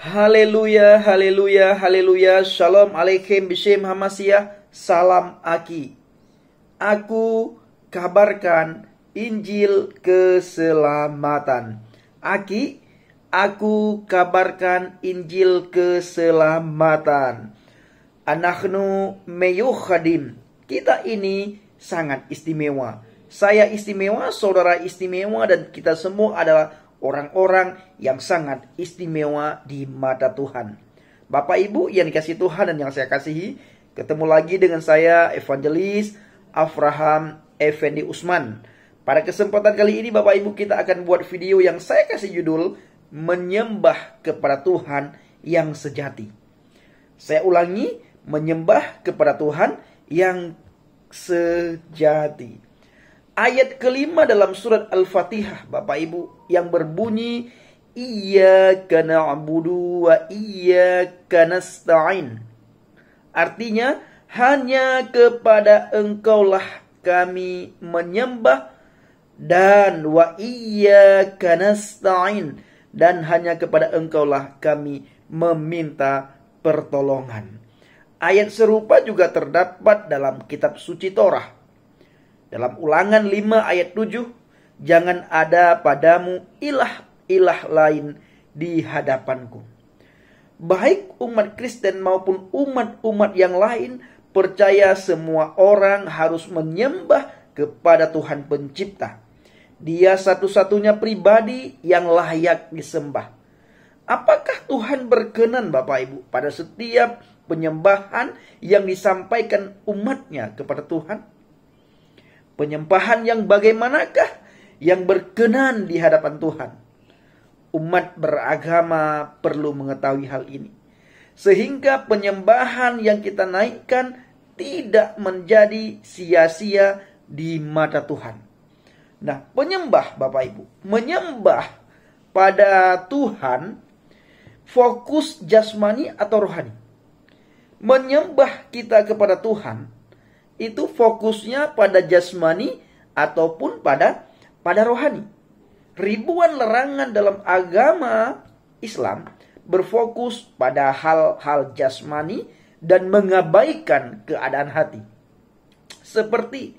Haleluya, haleluya, haleluya. Shalom alaikum bishem hamasyah. Salam Aki. Aku kabarkan Injil keselamatan. Aki, aku kabarkan Injil keselamatan. Anahnu meyuhadim. Kita ini sangat istimewa. Saya istimewa, saudara istimewa, dan kita semua adalah orang-orang yang sangat istimewa di mata Tuhan. Bapak Ibu yang dikasihi Tuhan dan yang saya kasihi, ketemu lagi dengan saya Evangelis Avraham Effendi Usman. Pada kesempatan kali ini Bapak Ibu, kita akan buat video yang saya kasih judul Menyembah kepada Tuhan yang sejati. Saya ulangi, menyembah kepada Tuhan yang sejati. Ayat kelima dalam surat Al-Fatihah Bapak Ibu yang berbunyi Iyyaka na'budu wa iyyaka nasta'in. Artinya hanya kepada Engkaulah kami menyembah dan wa iyyaka nasta'in, dan hanya kepada Engkaulah kami meminta pertolongan. Ayat serupa juga terdapat dalam kitab suci Torah. Dalam Ulangan 5 ayat 7, jangan ada padamu ilah lain di hadapanku. Baik umat Kristen maupun umat-umat yang lain percaya semua orang harus menyembah kepada Tuhan Pencipta. Dia satu-satunya pribadi yang layak disembah. Apakah Tuhan berkenan Bapak Ibu pada setiap penyembahan yang disampaikan umatnya kepada Tuhan? Penyembahan yang bagaimanakah yang berkenan di hadapan Tuhan? Umat beragama perlu mengetahui hal ini, sehingga penyembahan yang kita naikkan tidak menjadi sia-sia di mata Tuhan. Nah, penyembah Bapak Ibu, menyembah pada Tuhan fokus jasmani atau rohani. Menyembah kita kepada Tuhan itu fokusnya pada jasmani ataupun pada rohani. Ribuan larangan dalam agama Islam berfokus pada hal-hal jasmani dan mengabaikan keadaan hati. Seperti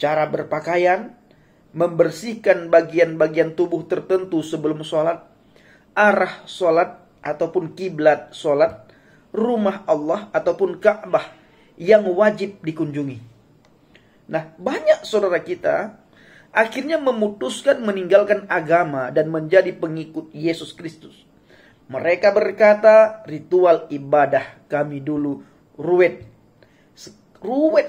cara berpakaian, membersihkan bagian-bagian tubuh tertentu sebelum sholat, arah sholat ataupun kiblat sholat, rumah Allah ataupun Ka'bah yang wajib dikunjungi. Nah, banyak saudara kita akhirnya memutuskan meninggalkan agama dan menjadi pengikut Yesus Kristus. Mereka berkata, ritual ibadah kami dulu ruwet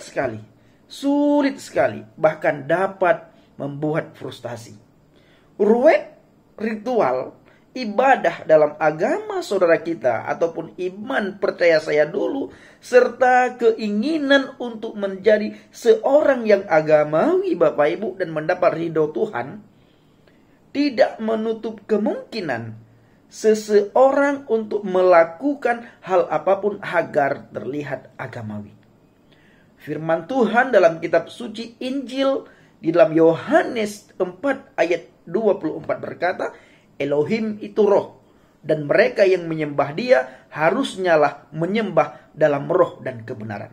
sekali, sulit sekali, bahkan dapat membuat frustasi. Ruwet ritual ibadah dalam agama saudara kita ataupun iman percaya saya dulu, serta keinginan untuk menjadi seorang yang agamawi Bapak Ibu dan mendapat ridho Tuhan, tidak menutup kemungkinan seseorang untuk melakukan hal apapun agar terlihat agamawi. Firman Tuhan dalam kitab suci Injil di dalam Yohanes 4 ayat 24 berkata, Elohim itu roh, dan mereka yang menyembah dia harusnyalah menyembah dalam roh dan kebenaran.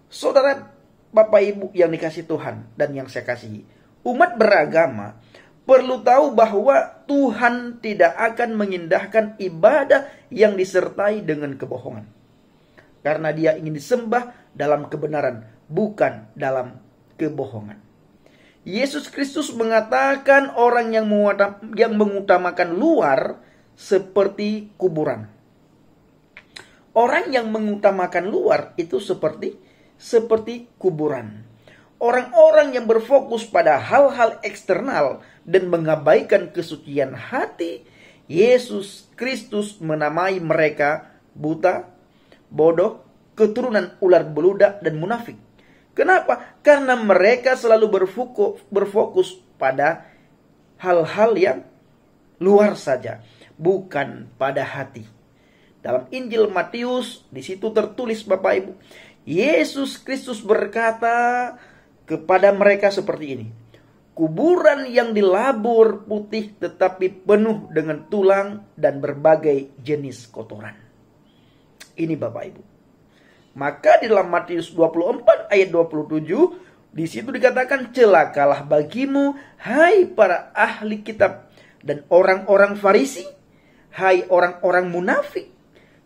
Saudara Bapak Ibu yang dikasihi Tuhan dan yang saya kasihi, umat beragama perlu tahu bahwa Tuhan tidak akan mengindahkan ibadah yang disertai dengan kebohongan. Karena dia ingin disembah dalam kebenaran, bukan dalam kebohongan. Yesus Kristus mengatakan orang yang mengutamakan luar seperti kuburan. Orang yang mengutamakan luar itu seperti kuburan. Orang-orang yang berfokus pada hal-hal eksternal dan mengabaikan kesucian hati, Yesus Kristus menamai mereka buta, bodoh, keturunan ular beludak dan munafik. Kenapa? Karena mereka selalu berfokus pada hal-hal yang luar saja, bukan pada hati. Dalam Injil Matius, di situ tertulis Bapak Ibu, Yesus Kristus berkata kepada mereka seperti ini, Kuburan yang dilabur putih tetapi penuh dengan tulang dan berbagai jenis kotoran. Ini Bapak Ibu. Maka di dalam Matius 24 ayat 27, di situ dikatakan, celakalah bagimu, hai para ahli kitab dan orang-orang Farisi, hai orang-orang munafik,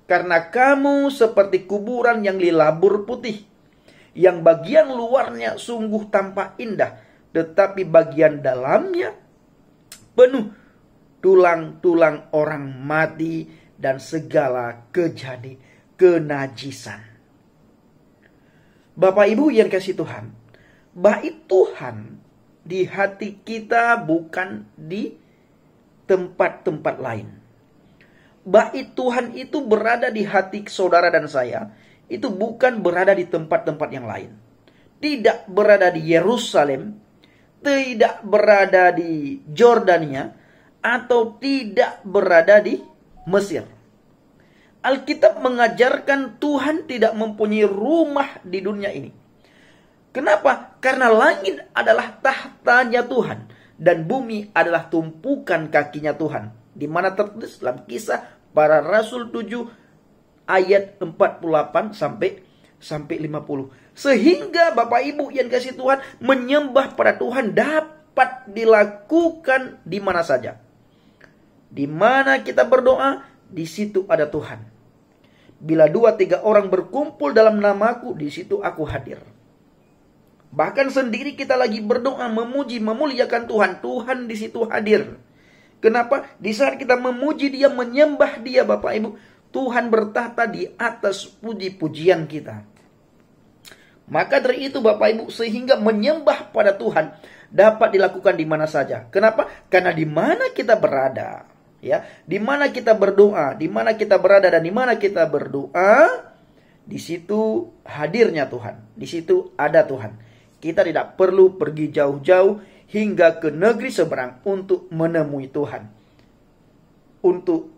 karena kamu seperti kuburan yang dilabur putih, yang bagian luarnya sungguh tampak indah, tetapi bagian dalamnya penuh tulang-tulang orang mati dan segala kenajisan. Bapak Ibu yang kasih Tuhan, bait Tuhan di hati kita bukan di tempat-tempat lain. Bait Tuhan itu berada di hati saudara dan saya, itu bukan berada di tempat-tempat yang lain. Tidak berada di Yerusalem, tidak berada di Jordania, atau tidak berada di Mesir. Alkitab mengajarkan Tuhan tidak mempunyai rumah di dunia ini. Kenapa? Karena langit adalah tahtanya Tuhan dan bumi adalah tumpukan kakinya Tuhan. Di mana tertulis dalam Kisah Para Rasul 7 ayat 48 sampai 50. Sehingga Bapak Ibu yang kasih Tuhan, menyembah pada Tuhan dapat dilakukan di mana saja. Di mana kita berdoa, di situ ada Tuhan. Bila 2-3 orang berkumpul dalam namaku, di situ aku hadir. Bahkan sendiri kita lagi berdoa, memuji, memuliakan Tuhan, Tuhan di situ hadir. Kenapa? Di saat kita memuji Dia, menyembah Dia, Bapak Ibu, Tuhan bertahta di atas puji-pujian kita. Maka dari itu Bapak Ibu, sehingga menyembah pada Tuhan dapat dilakukan di mana saja. Kenapa? Karena di mana kita berada, ya, di mana kita berdoa, di mana kita berada dan di mana kita berdoa, di situ hadirnya Tuhan. Di situ ada Tuhan. Kita tidak perlu pergi jauh-jauh hingga ke negeri seberang untuk menemui Tuhan. Untuk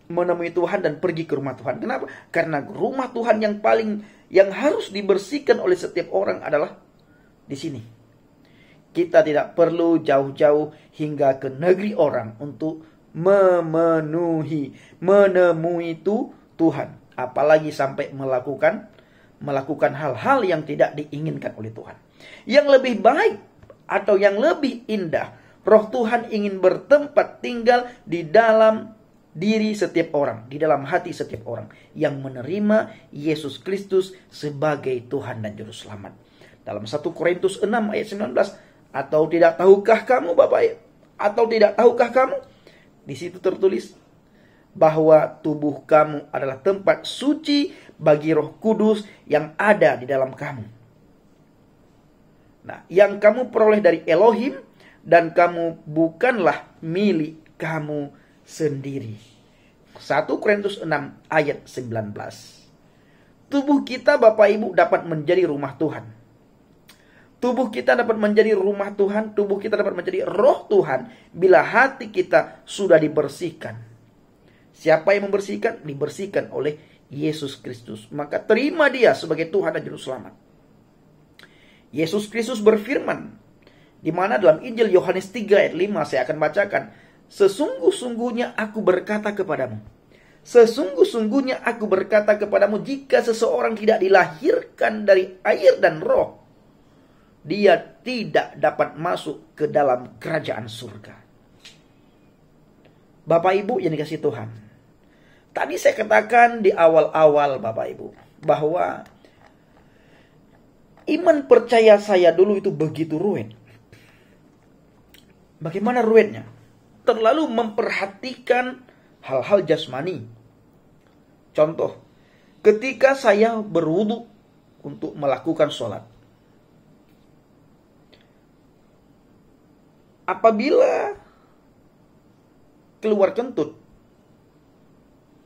menemui Tuhan dan pergi ke rumah Tuhan. Kenapa? Karena rumah Tuhan yang harus dibersihkan oleh setiap orang adalah di sini. Kita tidak perlu jauh-jauh hingga ke negeri orang untuk menemui Tuhan. Apalagi sampai melakukan hal-hal yang tidak diinginkan oleh Tuhan. Yang lebih baik atau yang lebih indah, Roh Tuhan ingin bertempat tinggal di dalam diri setiap orang, di dalam hati setiap orang yang menerima Yesus Kristus sebagai Tuhan dan Juru Selamat. Dalam 1 Korintus 6 ayat 19, atau tidak tahukah kamu Bapak, atau tidak tahukah kamu, di situ tertulis bahwa tubuh kamu adalah tempat suci bagi Roh Kudus yang ada di dalam kamu. Nah, yang kamu peroleh dari Elohim, dan kamu bukanlah milik kamu sendiri. 1 Korintus 6 ayat 19. Tubuh kita Bapak Ibu dapat menjadi rumah Tuhan. Tubuh kita dapat menjadi rumah Tuhan, tubuh kita dapat menjadi roh Tuhan bila hati kita sudah dibersihkan. Siapa yang membersihkan? Dibersihkan oleh Yesus Kristus. Maka terima Dia sebagai Tuhan dan Juru Selamat. Yesus Kristus berfirman, di mana dalam Injil Yohanes 3 ayat 5 saya akan bacakan, sesungguh-sungguhnya aku berkata kepadamu, sesungguh-sungguhnya aku berkata kepadamu, jika seseorang tidak dilahirkan dari air dan roh, dia tidak dapat masuk ke dalam kerajaan surga. Bapak Ibu yang dikasihi Tuhan, tadi saya katakan di awal-awal Bapak Ibu, bahwa iman percaya saya dulu itu begitu ruwet. Bagaimana ruwetnya? Terlalu memperhatikan hal-hal jasmani. Contoh, ketika saya berwudu untuk melakukan sholat, apabila keluar kentut,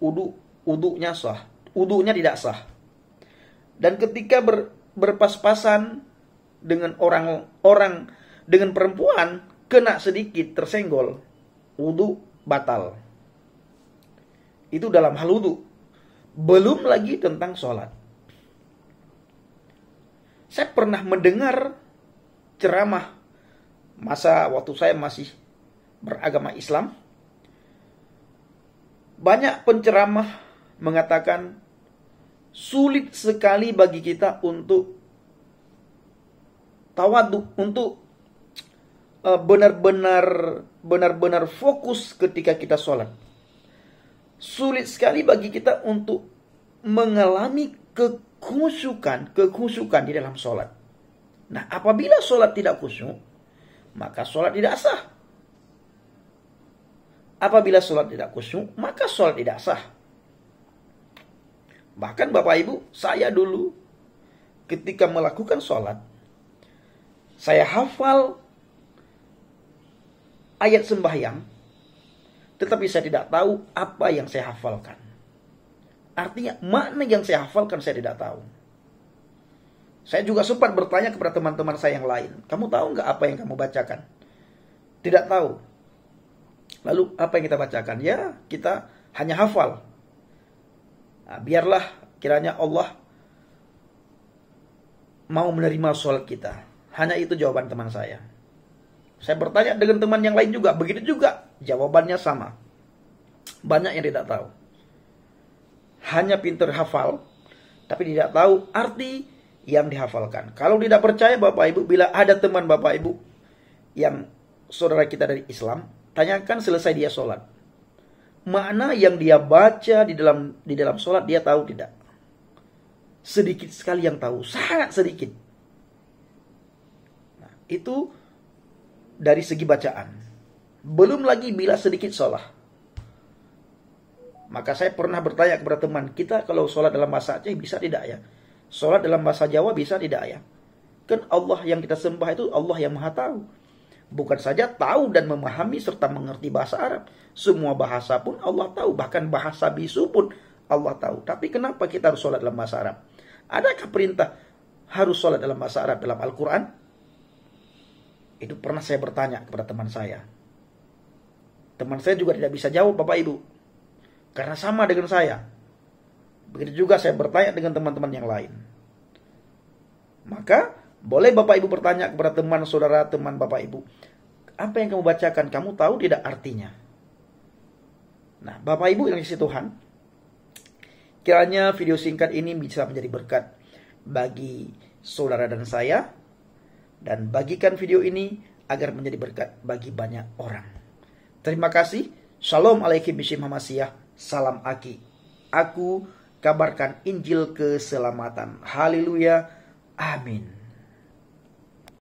wudunya sah, wudunya tidak sah. Dan ketika berpas-pasan dengan orang dengan perempuan, kena sedikit tersenggol, wudu batal. Itu dalam hal wudu. Belum lagi tentang sholat. Saya pernah mendengar ceramah masa waktu saya masih beragama Islam, banyak penceramah mengatakan sulit sekali bagi kita untuk tawaduk, untuk benar-benar fokus ketika kita sholat. Sulit sekali bagi kita untuk mengalami kekhusyukan di dalam sholat. Nah, apabila sholat tidak khusyuk, maka sholat tidak sah. Apabila sholat tidak khusyuk, maka sholat tidak sah. Bahkan Bapak Ibu, saya dulu ketika melakukan sholat, saya hafal ayat sembahyang, tetapi saya tidak tahu apa yang saya hafalkan. Artinya makna yang saya hafalkan saya tidak tahu. Saya juga sempat bertanya kepada teman-teman saya yang lain, kamu tahu nggak apa yang kamu bacakan? Tidak tahu. Lalu apa yang kita bacakan? Ya, kita hanya hafal. Nah, biarlah kiranya Allah mau menerima sholat kita. Hanya itu jawaban teman saya. Saya bertanya dengan teman yang lain juga, begitu juga. Jawabannya sama. Banyak yang tidak tahu. Hanya pintar hafal, tapi tidak tahu arti yang dihafalkan. Kalau tidak percaya Bapak Ibu, bila ada teman Bapak Ibu yang saudara kita dari Islam, tanyakan selesai dia sholat. Makna yang dia baca di dalam sholat dia tahu tidak? Sedikit sekali yang tahu, sangat sedikit. Nah, itu dari segi bacaan. Belum lagi bila sedikit sholat. Maka saya pernah bertanya kepada teman, kita kalau sholat dalam bahasa Aceh bisa tidak ya? Sholat dalam bahasa Jawa bisa tidak ya? Kan Allah yang kita sembah itu Allah yang maha tahu. Bukan saja tahu dan memahami serta mengerti bahasa Arab. Semua bahasa pun Allah tahu. Bahkan bahasa bisu pun Allah tahu. Tapi kenapa kita harus sholat dalam bahasa Arab? Adakah perintah harus sholat dalam bahasa Arab dalam Al-Quran? Itu pernah saya bertanya kepada teman saya. Teman saya juga tidak bisa jawab Bapak Ibu. Karena sama dengan saya. Begitu juga saya bertanya dengan teman-teman yang lain. Maka boleh Bapak Ibu bertanya kepada teman saudara, teman Bapak Ibu. Apa yang kamu bacakan, kamu tahu tidak artinya? Nah, Bapak Ibu yang dikasihi Tuhan, kiranya video singkat ini bisa menjadi berkat bagi saudara dan saya. Dan bagikan video ini agar menjadi berkat bagi banyak orang. Terima kasih. Shalom alaikum bishim hamasiyah. Salam Aki. Aku kabarkan Injil keselamatan. Haleluya. Amin.